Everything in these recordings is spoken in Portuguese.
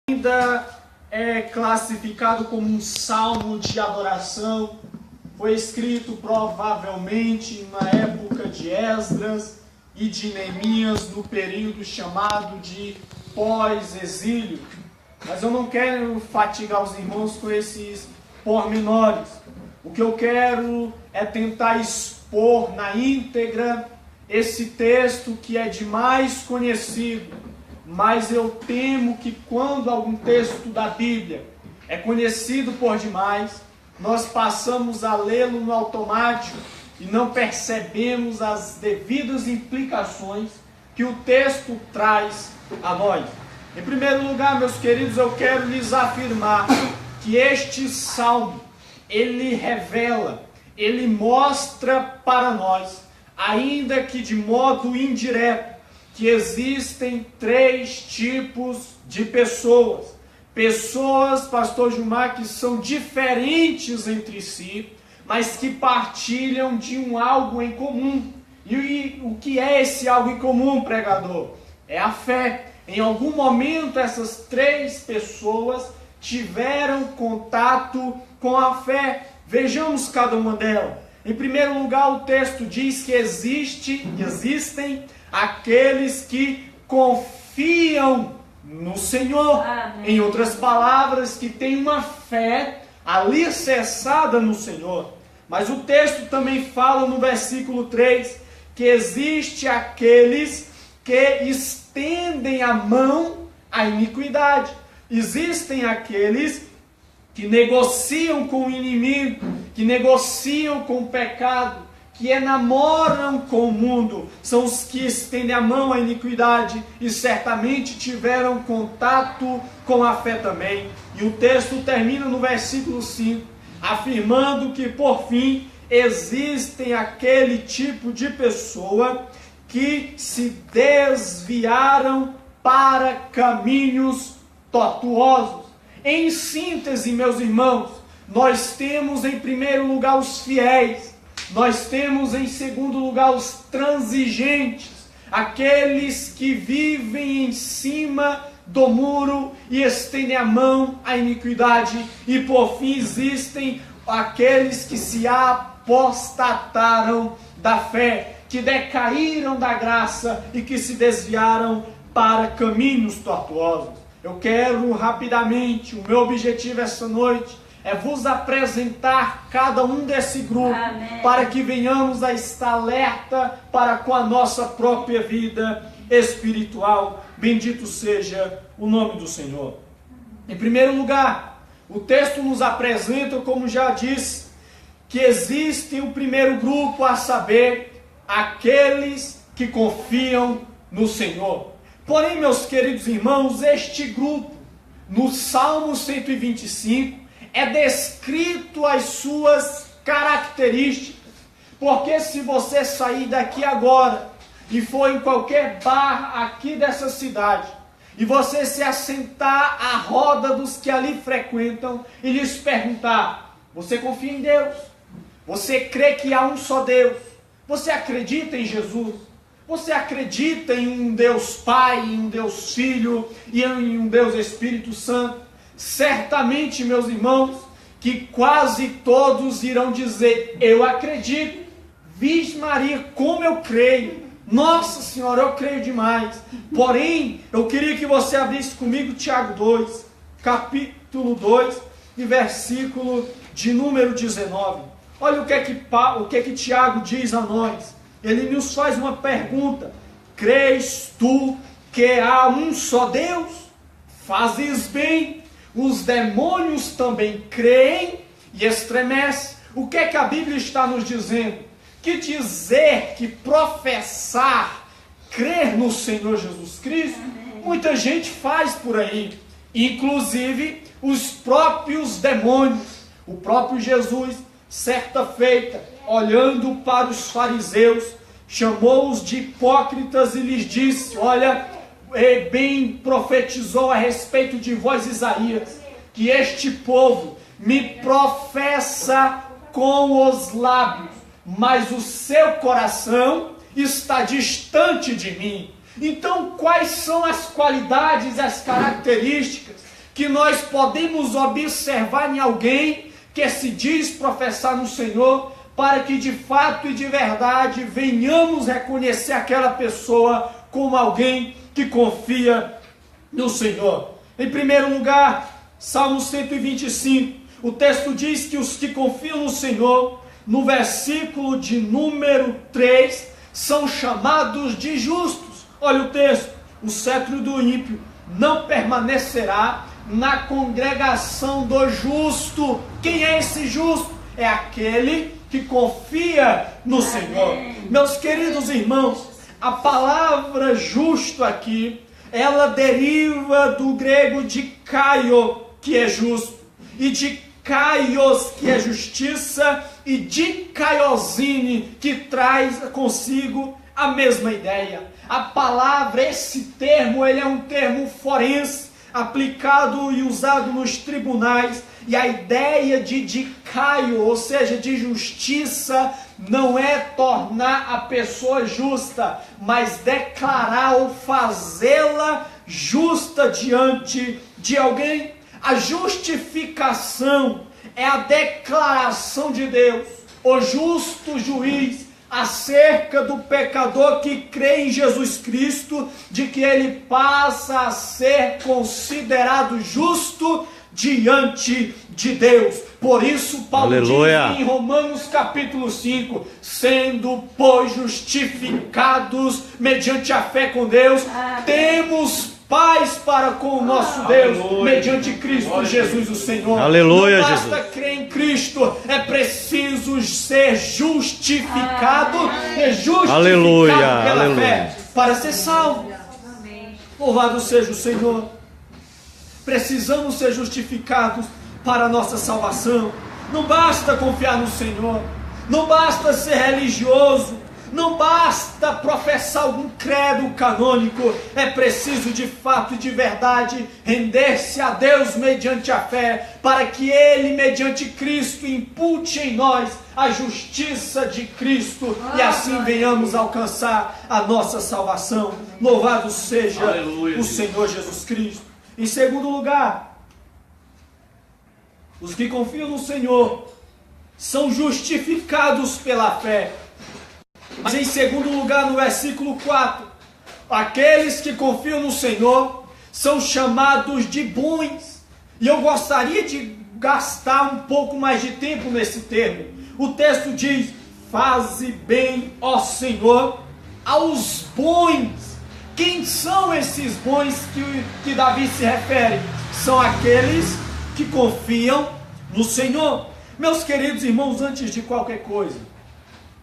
ainda é classificado como um salmo de adoração. Foi escrito provavelmente na época de Esdras e de Neemias, no período chamado de pós-exílio. Mas eu não quero fatigar os irmãos com esses pormenores. O que eu quero é tentar expor na íntegra esse texto que é demais conhecido. Mas eu temo que quando algum texto da Bíblia é conhecido por demais, nós passamos a lê-lo no automático e não percebemos as devidas implicações que o texto traz a nós. Em primeiro lugar, meus queridos, eu quero lhes afirmar que este salmo, ele revela, ele mostra para nós, ainda que de modo indireto, que existem três tipos de pessoas. Pessoas, pastor Gilmar, que são diferentes entre si, mas que partilham de um algo em comum. E o que é esse algo em comum, pregador? É a fé. Em algum momento essas três pessoas tiveram contato com a fé. Vejamos cada uma delas. Em primeiro lugar, o texto diz que existem aqueles que confiam no Senhor. Amém. Em outras palavras, que têm uma fé alicerçada no Senhor. Mas o texto também fala no versículo 3 que existe aqueles que estendem a mão à iniquidade. Existem aqueles que negociam com o inimigo, que negociam com o pecado, que enamoram com o mundo. São os que estendem a mão à iniquidade e certamente tiveram contato com a fé também. E o texto termina no versículo 5, afirmando que, por fim, existem aquele tipo de pessoa que se desviaram para caminhos tortuosos. Em síntese, meus irmãos, nós temos em primeiro lugar os fiéis, nós temos em segundo lugar os transigentes, aqueles que vivem em cima do muro e estendem a mão à iniquidade, e por fim existem aqueles que se apostataram da fé, que decaíram da graça e que se desviaram para caminhos tortuosos. Eu quero rapidamente, o meu objetivo essa noite é vos apresentar cada um desse grupo. Amém. Para que venhamos a estar alerta para com a nossa própria vida espiritual. Bendito seja o nome do Senhor. Em primeiro lugar, o texto nos apresenta, como já disse, que existe o primeiro grupo, a saber, aqueles que confiam no Senhor. Porém, meus queridos irmãos, este grupo, no Salmo 125, é descrito as suas características. Porque se você sair daqui agora e for em qualquer bar aqui dessa cidade, e você se assentar à roda dos que ali frequentam e lhes perguntar: você confia em Deus? Você crê que há um só Deus? Você acredita em Jesus? Você acredita em um Deus Pai, em um Deus Filho e em um Deus Espírito Santo? Certamente, meus irmãos, que quase todos irão dizer: eu acredito. Virgem Maria, como eu creio. Nossa Senhora, eu creio demais. Porém, eu queria que você abrisse comigo Tiago 2, capítulo 2, e versículo de número 19. Olha o que é que Tiago diz a nós. Ele nos faz uma pergunta: crês tu que há um só Deus? Fazes bem. Os demônios também creem e estremecem. O que é que a Bíblia está nos dizendo? Que dizer, que professar, crer no Senhor Jesus Cristo, muita gente faz por aí. Inclusive os próprios demônios. O próprio Jesus, certa feita, olhando para os fariseus, chamou-os de hipócritas e lhes disse: olha, bem profetizou a respeito de vós Isaías, que este povo me professa com os lábios, mas o seu coração está distante de mim. Então, quais são as qualidades, as características que nós podemos observar em alguém que se diz professar no Senhor, para que de fato e de verdade venhamos reconhecer aquela pessoa como alguém que confia no Senhor. Em primeiro lugar, Salmo 125, o texto diz que os que confiam no Senhor, no versículo de número 3, são chamados de justos. Olha o texto: o cetro do ímpio não permanecerá na congregação do justo. Quem é esse justo? É aquele que confia no Senhor. Meus queridos irmãos, a palavra justo aqui, ela deriva do grego de kaio, que é justo, e de kaios, que é justiça, e de kaiosine, que traz consigo a mesma ideia. A palavra, esse termo, ele é um termo forense, aplicado e usado nos tribunais, e a ideia de kaio, ou seja, de justiça, não é tornar a pessoa justa, mas declarar ou fazê-la justa diante de alguém. A justificação é a declaração de Deus, o justo juiz, acerca do pecador que crê em Jesus Cristo, de que ele passa a ser considerado justo diante de Deus. Por isso Paulo Aleluia. diz em Romanos capítulo 5, sendo pois justificados mediante a fé com Deus, temos paz para com o nosso Deus, Aleluia. mediante Cristo Jesus o Senhor. Aleluia, não basta Jesus. crer em Cristo, é preciso ser justificado, Aleluia, pela aleluia. fé, para ser salvo. Louvado seja o Senhor. Precisamos ser justificados para a nossa salvação. Não basta confiar no Senhor, não basta ser religioso, não basta professar algum credo canônico, é preciso de fato e de verdade render-se a Deus mediante a fé, para que Ele, mediante Cristo, impute em nós a justiça de Cristo, e assim venhamos alcançar a nossa salvação. Louvado seja o Senhor Jesus Cristo. Em segundo lugar, os que confiam no Senhor são justificados pela fé. Mas em segundo lugar, no versículo 4, aqueles que confiam no Senhor são chamados de bons. E eu gostaria de gastar um pouco mais de tempo nesse termo. O texto diz: faze bem, ó Senhor, aos bons. Quem são esses bons que Davi se refere? São aqueles que confiam no Senhor. Meus queridos irmãos, antes de qualquer coisa,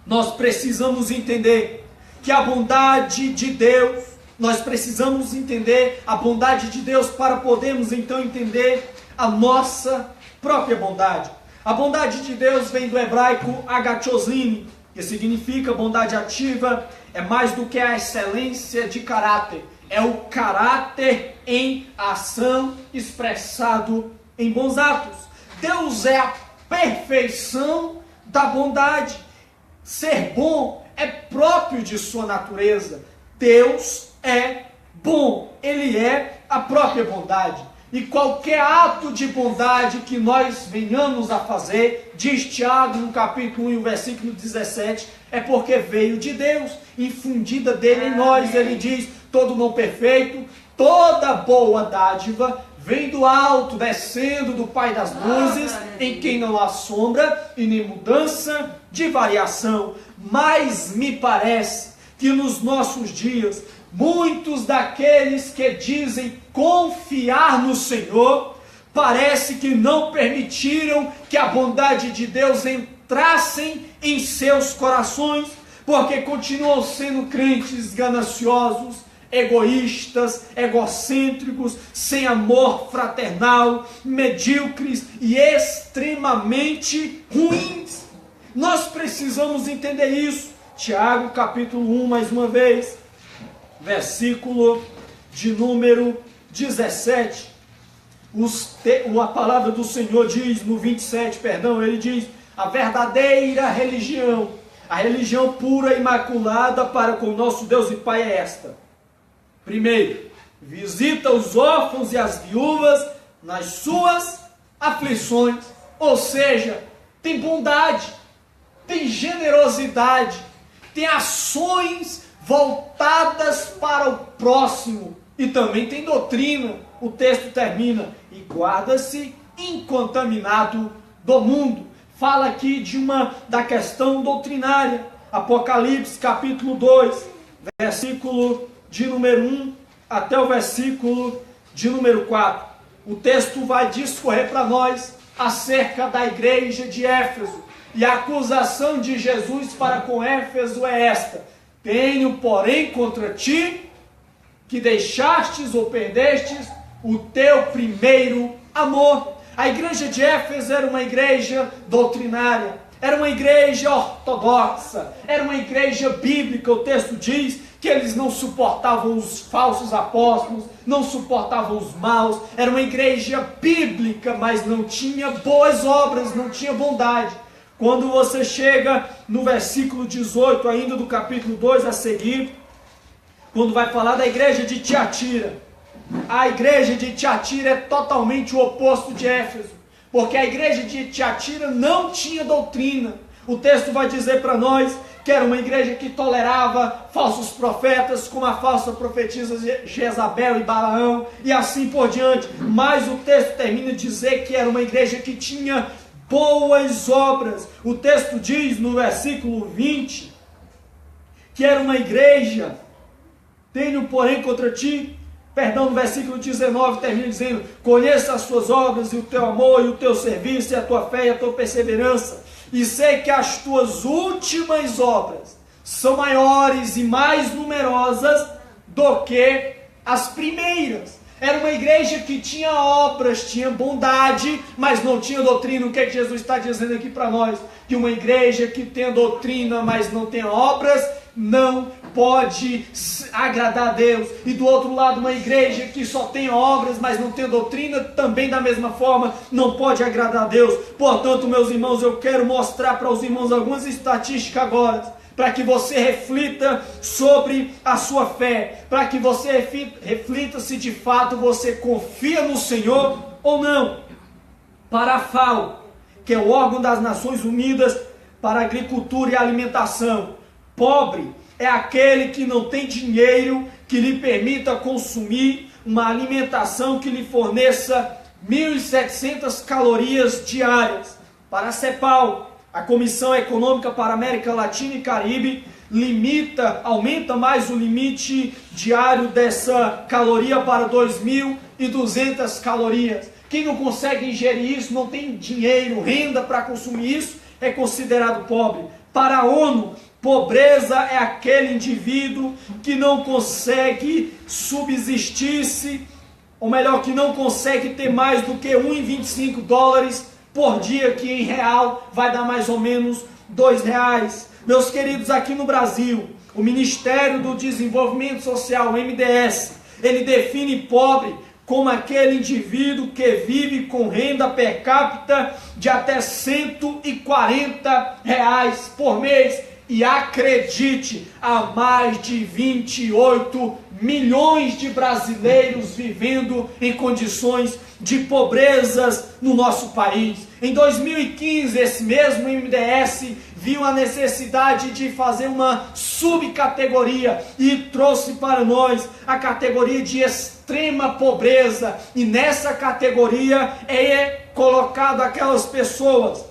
nós precisamos entender que a bondade de Deus, nós precisamos entender a bondade de Deus para podermos então entender a nossa própria bondade. A bondade de Deus vem do hebraico agachosine, que significa bondade ativa, é mais do que a excelência de caráter, é o caráter em ação expressado em bons atos. Deus é a perfeição da bondade. Ser bom é próprio de sua natureza. Deus é bom, Ele é a própria bondade. E qualquer ato de bondade que nós venhamos a fazer, diz Tiago no capítulo 1, versículo 17, é porque veio de Deus, infundida dele em nós. Ele diz: todo não perfeito, toda boa dádiva vem do alto, descendo do Pai das luzes, em quem não há sombra e nem mudança de variação. Mas me parece que nos nossos dias, muitos daqueles que dizem confiar no Senhor, parece que não permitiram que a bondade de Deus entrassem em seus corações, porque continuam sendo crentes gananciosos, egoístas, egocêntricos, sem amor fraternal, medíocres e extremamente ruins. Nós precisamos entender isso. Tiago capítulo 1, mais uma vez, versículo de número 17. A palavra do Senhor diz, no 27, ele diz: a verdadeira religião, a religião pura e imaculada para com o nosso Deus e Pai é esta. Primeiro, visita os órfãos e as viúvas nas suas aflições. Ou seja, tem bondade, tem generosidade, tem ações voltadas para o próximo e também tem doutrina. O texto termina: e guarda-se incontaminado do mundo. Fala aqui da questão doutrinária. Apocalipse capítulo 2, versículo de número 1 até o versículo de número 4. O texto vai discorrer para nós acerca da igreja de Éfeso. E a acusação de Jesus para com Éfeso é esta: tenho, porém, contra ti que deixastes ou perdestes o teu primeiro amor. A igreja de Éfeso era uma igreja doutrinária, era uma igreja ortodoxa, era uma igreja bíblica. O texto diz que eles não suportavam os falsos apóstolos, não suportavam os maus. Era uma igreja bíblica, mas não tinha boas obras, não tinha bondade. Quando você chega no versículo 18 ainda do capítulo 2 a seguir, quando vai falar da igreja de Tiatira, a igreja de Tiatira é totalmente o oposto de Éfeso, porque a igreja de Tiatira não tinha doutrina. O texto vai dizer para nós que era uma igreja que tolerava falsos profetas, como a falsa profetisa Jezabel e Balaão, e assim por diante. Mas o texto termina de dizer que era uma igreja que tinha boas obras. O texto diz no versículo 20 que era uma igreja, tenho porém contra ti, no versículo 19 termina dizendo: conheça as tuas obras e o teu amor e o teu serviço e a tua fé e a tua perseverança, e sei que as tuas últimas obras são maiores e mais numerosas do que as primeiras. Era uma igreja que tinha obras, tinha bondade, mas não tinha doutrina. O que é que Jesus está dizendo aqui para nós? Que uma igreja que tem doutrina, mas não tem obras, não pode agradar a Deus. E do outro lado, uma igreja que só tem obras, mas não tem doutrina, também da mesma forma não pode agradar a Deus. Portanto, meus irmãos, eu quero mostrar para os irmãos algumas estatísticas agora, para que você reflita sobre a sua fé, para que você reflita se de fato você confia no Senhor ou não. Para a FAO, que é o órgão das Nações Unidas para a Agricultura e Alimentação, pobre é aquele que não tem dinheiro que lhe permita consumir uma alimentação que lhe forneça 1.700 calorias diárias. Para a CEPAL, a Comissão Econômica para a América Latina e Caribe, aumenta mais o limite diário dessa caloria para 2.200 calorias. Quem não consegue ingerir isso, não tem dinheiro, renda para consumir isso, é considerado pobre. Para a ONU, pobreza é aquele indivíduo que não consegue subsistir-se, ou melhor, que não consegue ter mais do que $1,25 por dia, que em real vai dar mais ou menos R$2. Meus queridos, aqui no Brasil, o Ministério do Desenvolvimento Social, o MDS, ele define pobre como aquele indivíduo que vive com renda per capita de até R$140 por mês. E acredite, há mais de 28 milhões de brasileiros vivendo em condições de pobrezas no nosso país. Em 2015, esse mesmo MDS viu a necessidade de fazer uma subcategoria e trouxe para nós a categoria de extrema pobreza. E nessa categoria é colocado aquelas pessoas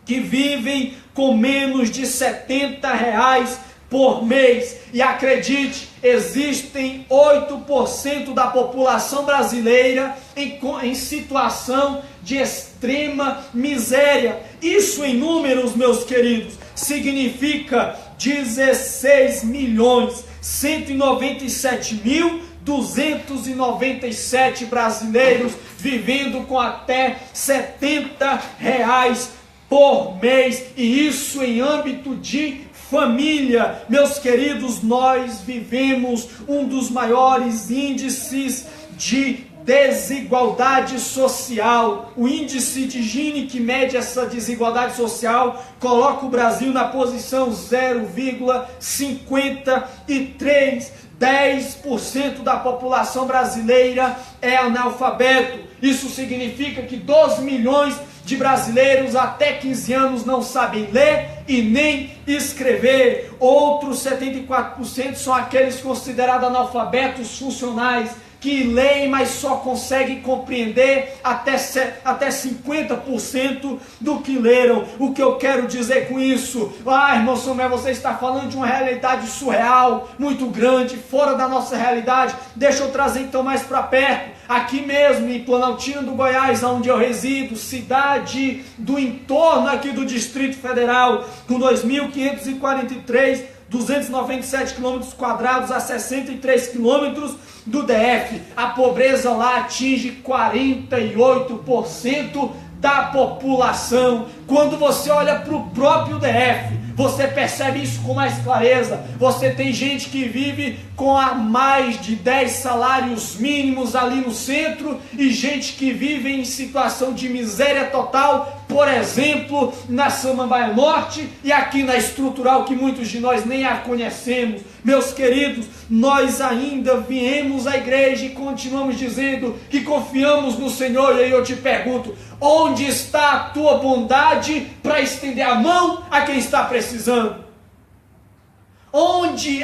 que vivem com menos de R$70 por mês. E acredite, existem 8% da população brasileira em situação de extrema miséria. Isso em números, meus queridos, significa 16.197.297 brasileiros vivendo com até R$70 por mês, e isso em âmbito de família. Meus queridos, nós vivemos um dos maiores índices de desigualdade social. O índice de Gini, que mede essa desigualdade social, coloca o Brasil na posição 0,53. 10% da população brasileira é analfabeto. Isso significa que 12 milhões de brasileiros até 15 anos não sabem ler e nem escrever. Outros 74% são aqueles considerados analfabetos funcionais, que leem, mas só conseguem compreender até 50% do que leram. O que eu quero dizer com isso? Irmão Samuel, você está falando de uma realidade surreal, muito grande, fora da nossa realidade. Deixa eu trazer então mais para perto. Aqui mesmo, em Planaltina do Goiás, onde eu resido, cidade do entorno aqui do Distrito Federal, com 2.543,297 quilômetros quadrados a 63 quilômetros do DF. A pobreza lá atinge 48% da população. Quando você olha para o próprio DF, você percebe isso com mais clareza. Você tem gente que vive com mais de 10 salários mínimos ali no centro e gente que vive em situação de miséria total, por exemplo, na Samambaia Norte e aqui na Estrutural, que muitos de nós nem a conhecemos. Meus queridos, nós ainda viemos à igreja e continuamos dizendo que confiamos no Senhor. E aí eu te pergunto, onde está a tua bondade para estender a mão a quem está precisando?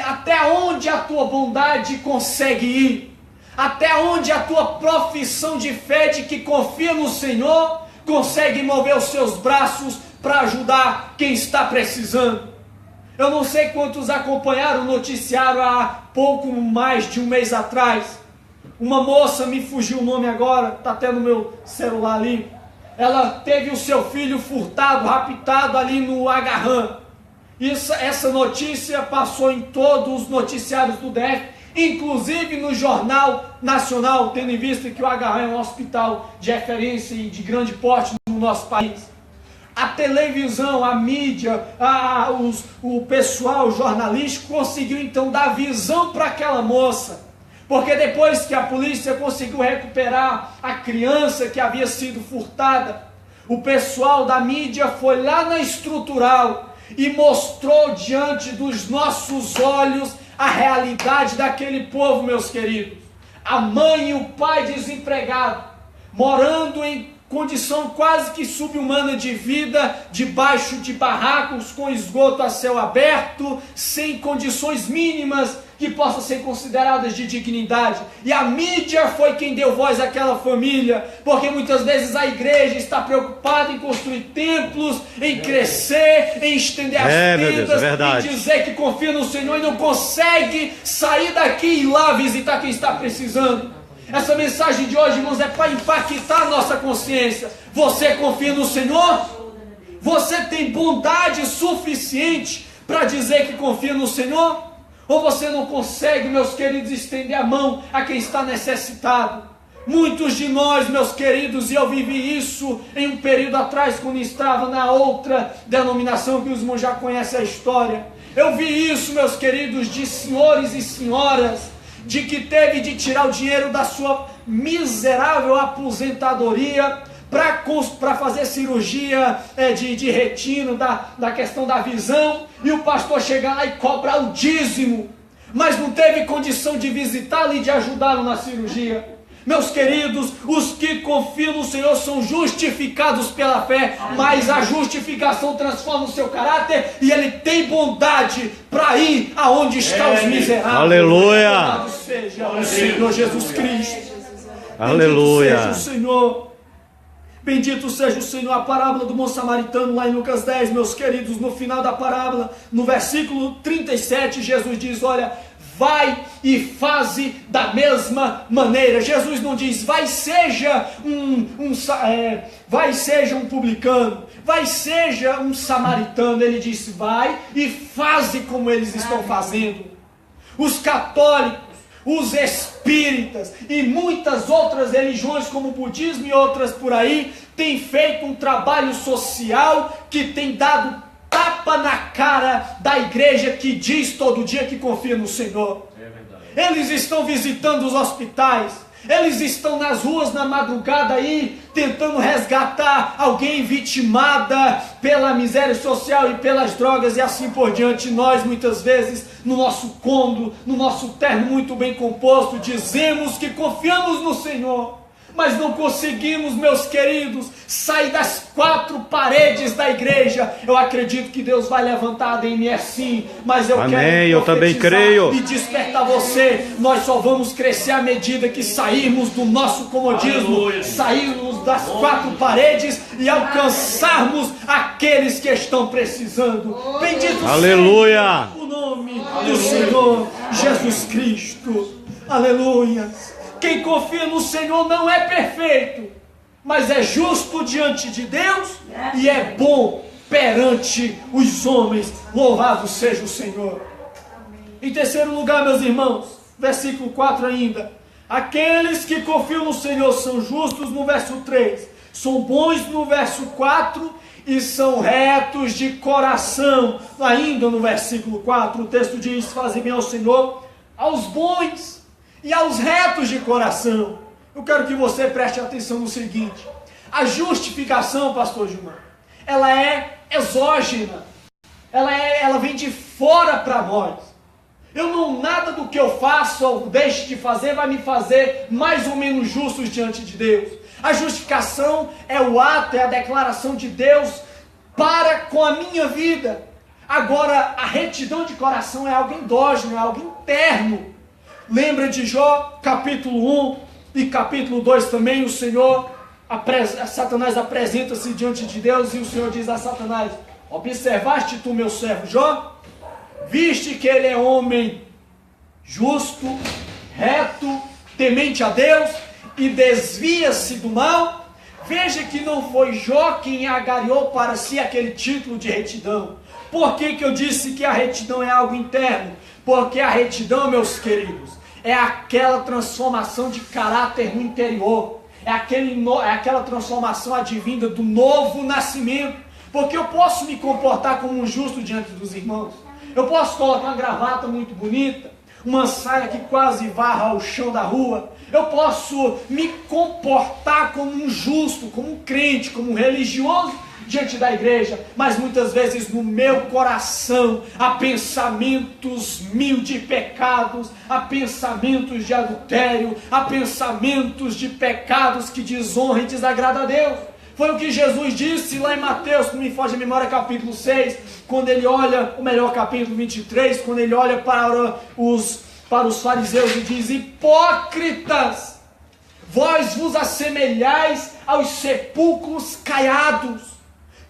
Até onde a tua bondade consegue ir? Até onde a tua profissão de fé de que confia no Senhor consegue mover os seus braços para ajudar quem está precisando? Eu não sei quantos acompanharam o noticiário há pouco mais de um mês atrás. Uma moça, me fugiu o nome agora, está até no meu celular ali. Ela teve o seu filho furtado, raptado ali no Agarrã. Essa notícia passou em todos os noticiários do DF, inclusive no Jornal Nacional, tendo em vista que o Agarrã é um hospital de referência e de grande porte no nosso país. A televisão, a mídia, o pessoal jornalístico conseguiu então dar visão para aquela moça. Porque depois que a polícia conseguiu recuperar a criança que havia sido furtada, o pessoal da mídia foi lá na Estrutural e mostrou diante dos nossos olhos a realidade daquele povo, meus queridos. A mãe e o pai desempregado, morando em condição quase que subhumana de vida, debaixo de barracos, com esgoto a céu aberto, sem condições mínimas que possam ser consideradas de dignidade. E a mídia foi quem deu voz àquela família, porque muitas vezes a igreja está preocupada em construir templos, em crescer, em estender as tendas, em dizer que confia no Senhor e não consegue sair daqui e ir lá visitar quem está precisando. Essa mensagem de hoje, irmãos, é para impactar a nossa consciência. Você confia no Senhor? Você tem bondade suficiente para dizer que confia no Senhor? Ou você não consegue, meus queridos, estender a mão a quem está necessitado? Muitos de nós, meus queridos, e eu vivi isso em um período atrás, quando estava na outra denominação, que os irmãos já conhecem a história. Eu vi isso, meus queridos, de senhores e senhoras, de que teve de tirar o dinheiro da sua miserável aposentadoria para fazer cirurgia de retina, da questão da visão, e o pastor chegar lá e cobrar o dízimo, mas não teve condição de visitá-lo e de ajudá-lo na cirurgia. Meus queridos, os que confiam no Senhor são justificados pela fé, mas a justificação transforma o seu caráter e ele tem bondade para ir aonde estão os miseráveis. Aleluia! Louvado seja o Senhor Jesus Cristo. Aleluia! Bendito seja o Senhor. Bendito seja o Senhor. A parábola do bom samaritano lá em Lucas 10, meus queridos, no final da parábola, no versículo 37, Jesus diz, olha, vai e faze da mesma maneira. Jesus não diz, vai seja um publicano, vai seja um samaritano. Ele disse, vai e faze como eles estão fazendo. Os católicos, os espíritas e muitas outras religiões como o budismo e outras por aí, têm feito um trabalho social que tem dado tapa na cara da igreja que diz todo dia que confia no Senhor. Eles estão visitando os hospitais, eles estão nas ruas na madrugada aí, tentando resgatar alguém vitimada pela miséria social e pelas drogas e assim por diante. Nós muitas vezes, no nosso cômodo, no nosso terno muito bem composto, dizemos que confiamos no Senhor, mas não conseguimos, meus queridos, sair das quatro paredes da igreja. Eu acredito que Deus vai levantar em mim assim, mas eu quero eu também creio. E despertar você. Nós só vamos crescer à medida que sairmos do nosso comodismo, sairmos das quatro paredes e alcançarmos aqueles que estão precisando. Bendito Aleluia. seja o nome do Senhor Jesus Cristo. Aleluia. Quem confia no Senhor não é perfeito, mas é justo diante de Deus e é bom perante os homens. Louvado seja o Senhor. Em terceiro lugar, meus irmãos, versículo 4 ainda. Aqueles que confiam no Senhor são justos, no verso 3. São bons, no verso 4. E são retos de coração. Ainda no versículo 4, o texto diz: fazem bem ao Senhor, aos bons e aos retos de coração. Eu quero que você preste atenção no seguinte: a justificação, pastor Gilmar, ela é exógena, ela vem de fora para nós. Nada do que eu faço ou deixe de fazer vai me fazer mais ou menos justos diante de Deus. A justificação é o ato, é a declaração de Deus para com a minha vida. Agora, a retidão de coração é algo endógeno, é algo interno. Lembra de Jó, capítulo 1 e capítulo 2 também, o Senhor, Satanás apresenta-se diante de Deus e o Senhor diz a Satanás: observaste tu meu servo Jó? Viste que ele é homem justo, reto, temente a Deus e desvia-se do mal? Veja que não foi Jó quem agariou para si aquele título de retidão. Por que eu disse que a retidão é algo interno? Porque a retidão, meus queridos, é aquela transformação de caráter no interior. É aquela transformação advinda do novo nascimento. Porque eu posso me comportar como um justo diante dos irmãos. Eu posso colocar uma gravata muito bonita, uma saia que quase varra o chão da rua. Eu posso me comportar como um justo, como um crente, como um religioso diante da igreja, mas muitas vezes no meu coração há pensamentos mil de pecados, há pensamentos de adultério, há pensamentos de pecados que desonram e desagradam a Deus. Foi o que Jesus disse lá em Mateus, não me foge a memória, capítulo 6, quando ele olha, ou melhor, capítulo 23, quando ele olha para os fariseus e diz: hipócritas, vós vos assemelhais aos sepulcros caiados,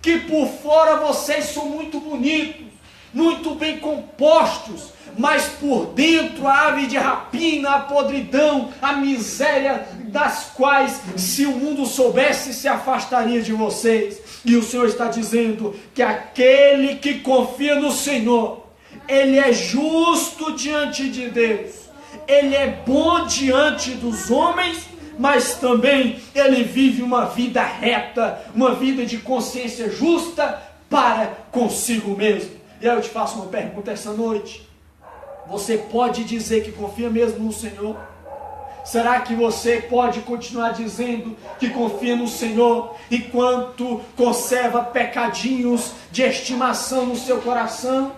que por fora vocês são muito bonitos, muito bem compostos, mas por dentro a ave de rapina, a podridão, a miséria, das quais, se o mundo soubesse, se afastaria de vocês. E o Senhor está dizendo que aquele que confia no Senhor, ele é justo diante de Deus, ele é bom diante dos homens, mas também ele vive uma vida reta, uma vida de consciência justa para consigo mesmo. E aí eu te faço uma pergunta essa noite: você pode dizer que confia mesmo no Senhor? Será que você pode continuar dizendo que confia no Senhor enquanto conserva pecadinhos de estimação no seu coração?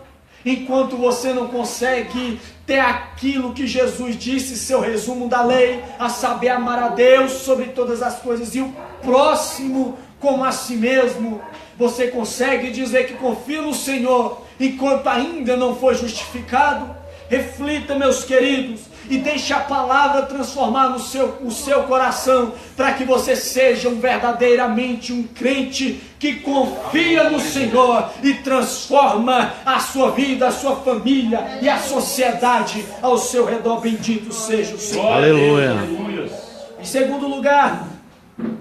Enquanto você não consegue ter aquilo que Jesus disse, seu resumo da lei, a saber, amar a Deus sobre todas as coisas e o próximo como a si mesmo? Você consegue dizer que confia no Senhor enquanto ainda não foi justificado? Reflita, meus queridos, e deixe a palavra transformar o seu coração, para que você seja verdadeiramente um crente que confia no Senhor e transforma a sua vida, a sua família e a sociedade ao seu redor. Bendito seja o Senhor. Aleluia. Em segundo lugar,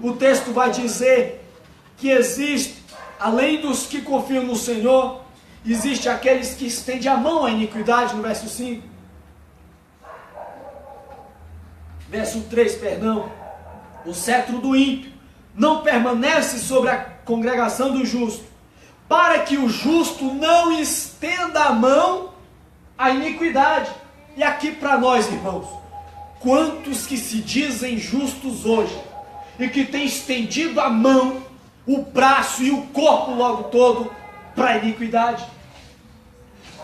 o texto vai dizer que existe, além dos que confiam no Senhor, existe aqueles que estendem a mão à iniquidade, no verso 5. Verso 3, perdão. O cetro do ímpio não permanece sobre a congregação do justo, para que o justo não estenda a mão à iniquidade. E aqui para nós, irmãos, quantos que se dizem justos hoje, e que têm estendido a mão, o braço e o corpo logo todo para a iniquidade?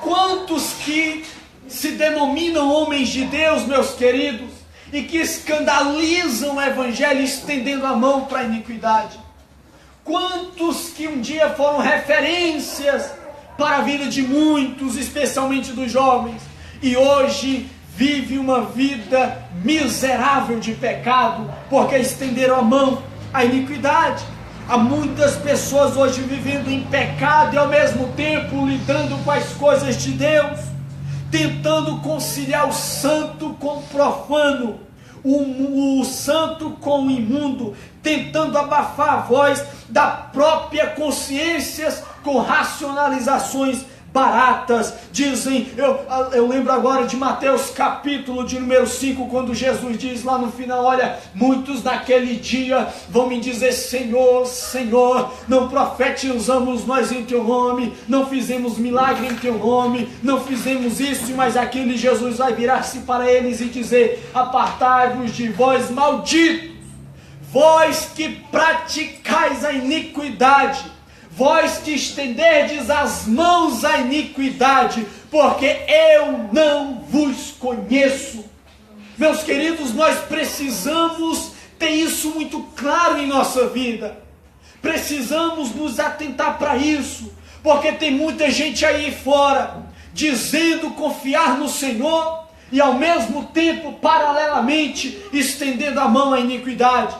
Quantos que se denominam homens de Deus, meus queridos, e que escandalizam o evangelho, estendendo a mão para a iniquidade. Quantos que um dia foram referências para a vida de muitos, especialmente dos jovens, e hoje vive uma vida miserável de pecado, porque estenderam a mão à iniquidade. Há muitas pessoas hoje vivendo em pecado e ao mesmo tempo lidando com as coisas de Deus, tentando conciliar o santo com o profano, o santo com o imundo, tentando abafar a voz da própria consciência com racionalizações baratas. Dizem, eu lembro agora de Mateus capítulo de número 5, quando Jesus diz lá no final: olha, muitos naquele dia vão me dizer: Senhor, Senhor, não profetizamos nós em teu nome, não fizemos milagre em teu nome, não fizemos isso, mas aquele. Jesus vai virar-se para eles e dizer: apartai-vos de vós, malditos, vós que praticais a iniquidade, vós que estenderdes as mãos à iniquidade, porque eu não vos conheço. Meus queridos, nós precisamos ter isso muito claro em nossa vida. Precisamos nos atentar para isso, porque tem muita gente aí fora dizendo confiar no Senhor e ao mesmo tempo, paralelamente, estendendo a mão à iniquidade.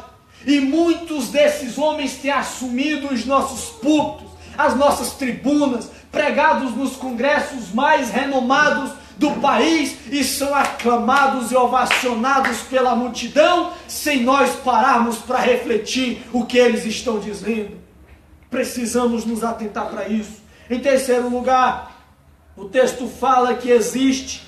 E muitos desses homens têm assumido os nossos púlpitos, as nossas tribunas, pregados nos congressos mais renomados do país, e são aclamados e ovacionados pela multidão, sem nós pararmos para refletir o que eles estão dizendo. Precisamos nos atentar para isso. Em terceiro lugar, o texto fala que existe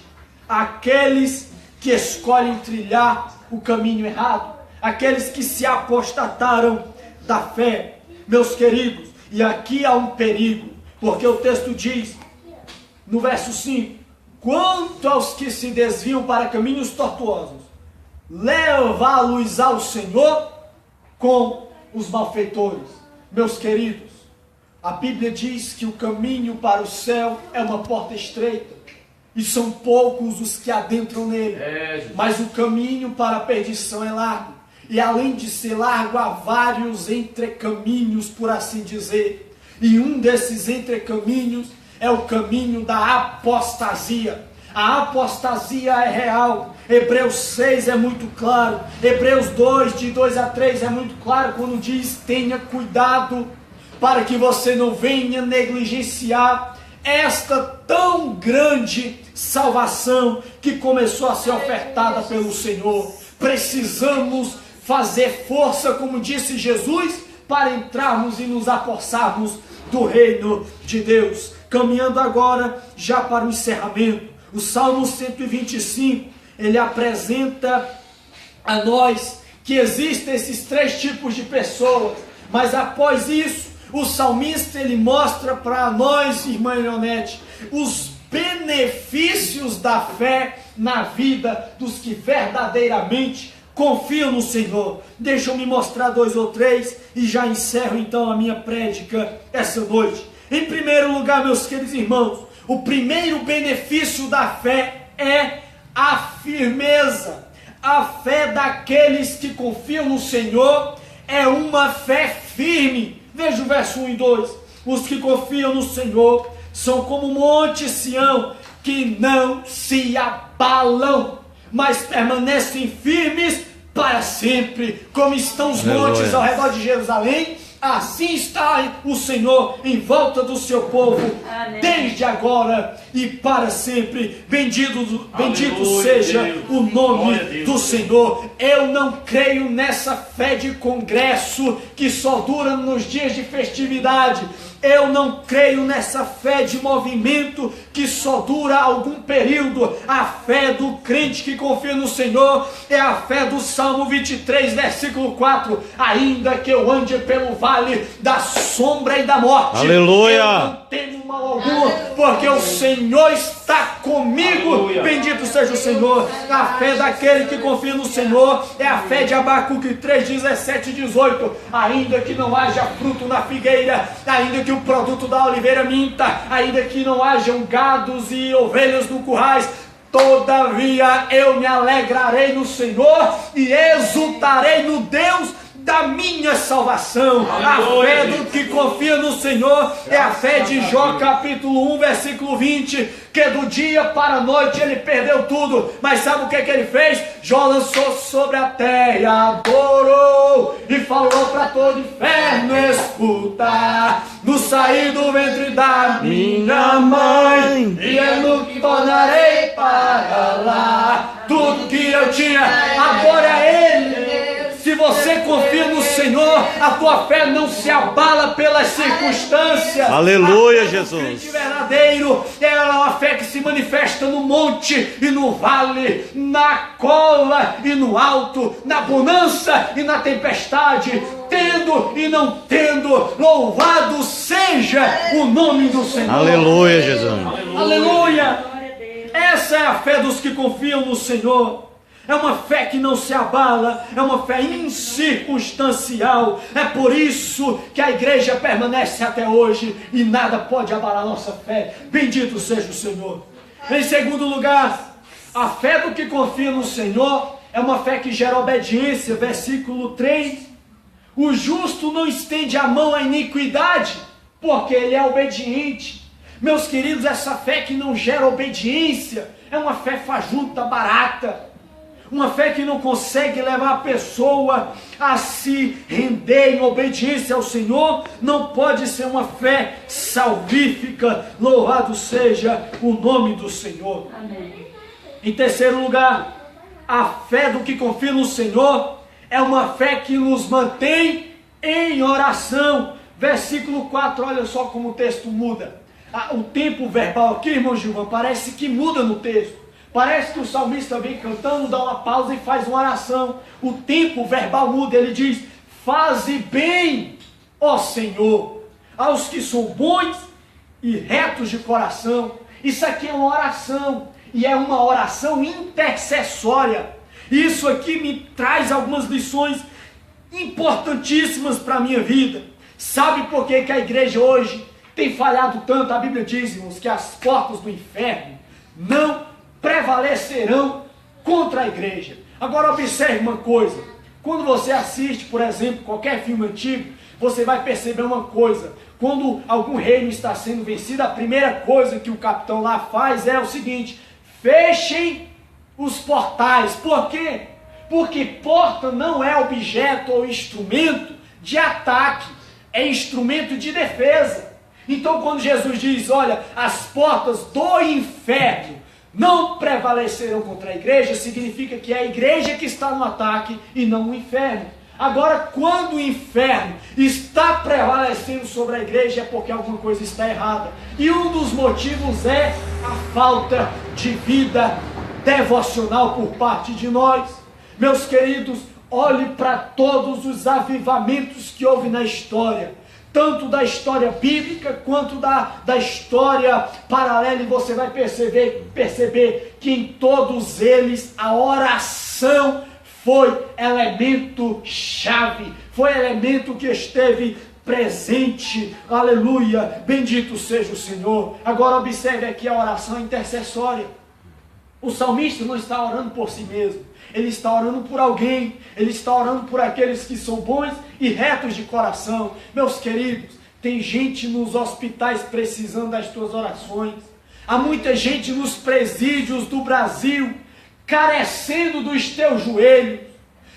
aqueles que escolhem trilhar o caminho errado, aqueles que se apostataram da fé. Meus queridos, e aqui há um perigo, porque o texto diz, no verso 5, quanto aos que se desviam para caminhos tortuosos, levá-los ao Senhor com os malfeitores. Meus queridos, a Bíblia diz que o caminho para o céu é uma porta estreita, e são poucos os que adentram nele, mas o caminho para a perdição é largo. E além de ser largo, há vários entrecaminhos, por assim dizer. E um desses entrecaminhos é o caminho da apostasia. A apostasia é real. Hebreus 6 é muito claro. Hebreus 2, de 2 a 3 é muito claro quando diz: tenha cuidado para que você não venha negligenciar esta tão grande salvação que começou a ser ofertada pelo Senhor. Precisamos fazer força, como disse Jesus, para entrarmos e nos apossarmos do reino de Deus. Caminhando agora já para o encerramento, o Salmo 125, ele apresenta a nós que existem esses três tipos de pessoas, mas após isso, o salmista ele mostra para nós, irmã Leonete, os benefícios da fé na vida dos que verdadeiramente confiam no Senhor. Deixa eu me mostrar 2 ou 3 e já encerro então a minha prédica essa noite. Em primeiro lugar, meus queridos irmãos, o primeiro benefício da fé é a firmeza. A fé daqueles que confiam no Senhor é uma fé firme. Veja o verso 1 e 2. Os que confiam no Senhor são como o monte Sião, que não se abalam, mas permanecem firmes para sempre. Como estão os montes ao redor de Jerusalém, assim está o Senhor em volta do seu povo. Amém. Desde agora e para sempre. Bendito seja Deus, o nome do Senhor. Eu não creio nessa fé de congresso que só dura nos dias de festividade. Eu não creio nessa fé de movimento que só dura algum período. A fé do crente que confia no Senhor é a fé do Salmo 23, versículo 4. Ainda que eu ande pelo vale da sombra e da morte, aleluia, eu não temo mal algum, porque o Senhor está comigo. Aleluia. Bendito seja o Senhor. A fé daquele que confia no Senhor é a fé de Abacuque 3, 17 e 18. Ainda que não haja fruto na figueira, ainda que o produto da oliveira minta, ainda que não hajam gados e ovelhas no currais, Todavia eu me alegrarei no Senhor e exultarei no Deus da minha salvação. A fé do que confia no Senhor é a fé de Jó capítulo 1 versículo 20, que do dia para a noite ele perdeu tudo, mas sabe o que ele fez? Jó lançou sobre a terra, adorou e falou para todo inferno escutar: no sair do ventre da minha mãe, e eu no que tornarei para lá, tudo que eu tinha, agora é Ele. Se você confia no Senhor, a tua fé não se abala pelas circunstâncias. Aleluia, a fé Jesus. do crente verdadeiro é uma fé que se manifesta no monte e no vale, na cola e no alto, na bonança e na tempestade, tendo e não tendo. Louvado seja o nome do Senhor. Aleluia, Jesus. Aleluia. Essa é a fé dos que confiam no Senhor. É uma fé que não se abala, é uma fé incircunstancial. É por isso que a igreja permanece até hoje e nada pode abalar a nossa fé. Bendito seja o Senhor. Em segundo lugar, a fé do que confia no Senhor é uma fé que gera obediência. Versículo 3. O justo não estende a mão à iniquidade, porque ele é obediente. Meus queridos, essa fé que não gera obediência é uma fé fajuta, barata. Uma fé que não consegue levar a pessoa a se render em obediência ao Senhor, não pode ser uma fé salvífica. Louvado seja o nome do Senhor. Amém. Em terceiro lugar, a fé do que confia no Senhor é uma fé que nos mantém em oração. Versículo 4, olha só como o texto muda. O tempo verbal aqui, irmão Gilvan, parece que muda no texto. Parece que o salmista vem cantando, dá uma pausa e faz uma oração. O tempo verbal muda, ele diz: faze bem, ó Senhor, aos que são bons e retos de coração. Isso aqui é uma oração, e é uma oração intercessória. Isso aqui me traz algumas lições importantíssimas para a minha vida. Sabe por que a igreja hoje tem falhado tanto? A Bíblia diz, irmãos, que as portas do inferno não prevalecerão contra a igreja. Agora observe uma coisa: quando você assiste, por exemplo, qualquer filme antigo, você vai perceber uma coisa: quando algum reino está sendo vencido, a primeira coisa que o capitão lá faz é o seguinte: fechem os portais. Por quê? Porque porta não é objeto ou instrumento de ataque, é instrumento de defesa. Então quando Jesus diz: olha, as portas do inferno não prevalecerão contra a igreja, significa que é a igreja que está no ataque e não o inferno. Agora, quando o inferno está prevalecendo sobre a igreja, é porque alguma coisa está errada. E um dos motivos é a falta de vida devocional por parte de nós. Meus queridos, olhe para todos os avivamentos que houve na história, tanto da história bíblica quanto da história paralela, e você vai perceber que em todos eles a oração foi elemento chave, foi elemento que esteve presente. Aleluia, bendito seja o Senhor. Agora observe aqui a oração intercessória. O salmista não está orando por si mesmo, ele está orando por alguém, ele está orando por aqueles que são bons e retos de coração. Meus queridos, tem gente nos hospitais precisando das tuas orações, há muita gente nos presídios do Brasil carecendo dos teus joelhos,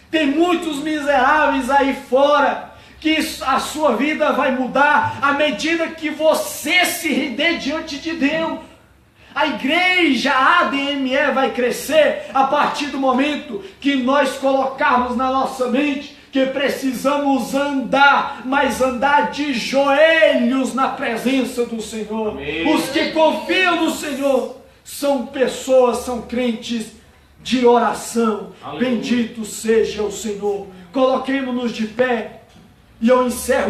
tem muitos miseráveis aí fora que a sua vida vai mudar à medida que você se render diante de Deus. A igreja ADME vai crescer a partir do momento que nós colocarmos na nossa mente que precisamos andar, mas andar de joelhos na presença do Senhor. Amém. Os que confiam no Senhor são pessoas, são crentes de oração. Aleluia. Bendito seja o Senhor. Coloquemos-nos de pé e eu encerro